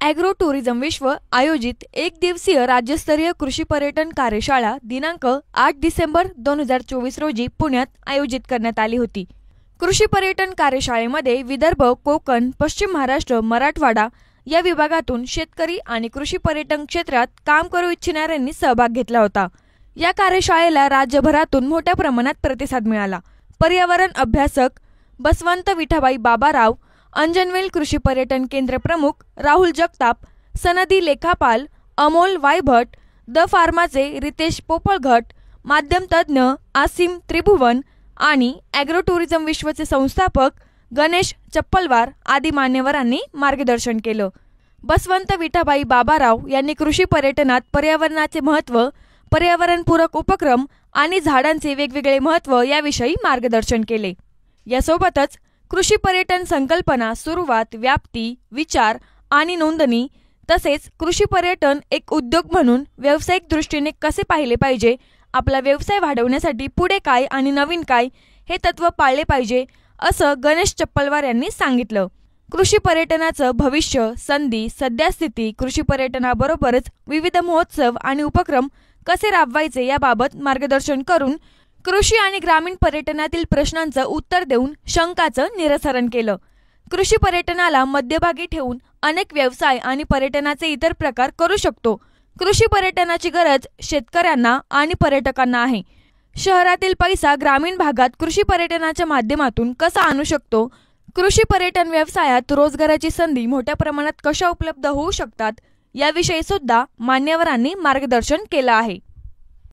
Agro tourism विश्व आयोजित एक दिवसीय राज्यस्तरीय कृषी पर्यटन कार्यशाळा दिनांक 8 डिसेंबर 2024 रोजी पुण्यात आयोजित करण्यात आली होती। कृषी पर्यटन कार्यशाळेमध्ये विदर्भ, कोकण, पश्चिम महाराष्ट्र, मराठवाडा या विभागातून शेतकरी आणि कृषी पर्यटन क्षेत्रात काम करू इच्छिणाऱ्यांनी सहभाग घेतला होता। या कार्यशाळेला राज्यभरातून मोठ्या प्रमाणात प्रतिसाद मिळाला। पर्यावरण अभ्यासक बसवंत विठाबाई बाबाराव, अंजनवेल कृषी पर्यटन केंद्र प्रमुख राहुल जगताप, सनदी लेखापाल अमोल वायभट, द फार्माचे रितेश पोपळघट, माध्यम तज्ज्ञ आसिम त्रिभुवन आणि ॲग्रो टुरिझम विश्वचे संस्थापक गणेश चप्पलवार आदी मान्यवरांनी मार्गदर्शन केलं। बसवंत विठाबाई बाबाराव यांनी कृषी पर्यटनात पर्यावरणाचे महत्त्व, पर्यावरणपूरक उपक्रम आणि झाडांचे वेगवेगळे महत्त्व याविषयी मार्गदर्शन केले। यासोबतच कृषी पर्यटन संकल्पना, सुरुवात, व्याप्ती, विचार आणि नोंदणी तसेच कृषी पर्यटन एक उद्योग म्हणून व्यावसायिक दृष्टीने कसे पाहिले पाहिजे, आपला व्यवसाय वाढवण्यासाठी पुढे काय आणि नवीन काय हे तत्त्व पाळले पाहिजे असं गणेश चप्पलवार यांनी सांगितलं। कृषी पर्यटनाचं भविष्य, संधी, सद्यस्थिती, कृषी पर्यटनाबरोबरच विविध महोत्सव आणि उपक्रम कसे राबवायचे याबाबत मार्गदर्शन करून कृषी आणि ग्रामीण पर्यटनातील प्रश्नांचं उत्तर देऊन शंकांचं निरसन केलं। कृषी पर्यटनाला मध्यभागी ठेवून अनेक व्यवसाय आणि पर्यटनाचे इतर प्रकार करू शकतो। कृषी पर्यटनाची गरज शेतकऱ्यांना आणि पर्यटकांना आहे। शहरातील पैसा ग्रामीण भागात कृषी पर्यटनाच्या माध्यमातून कसा आणू शकतो, कृषी पर्यटन व्यवसायात रोजगाराची संधी मोठ्या प्रमाणात कशा उपलब्ध होऊ शकतात याविषयी सुद्धा मान्यवरांनी मार्गदर्शन केलं आहे।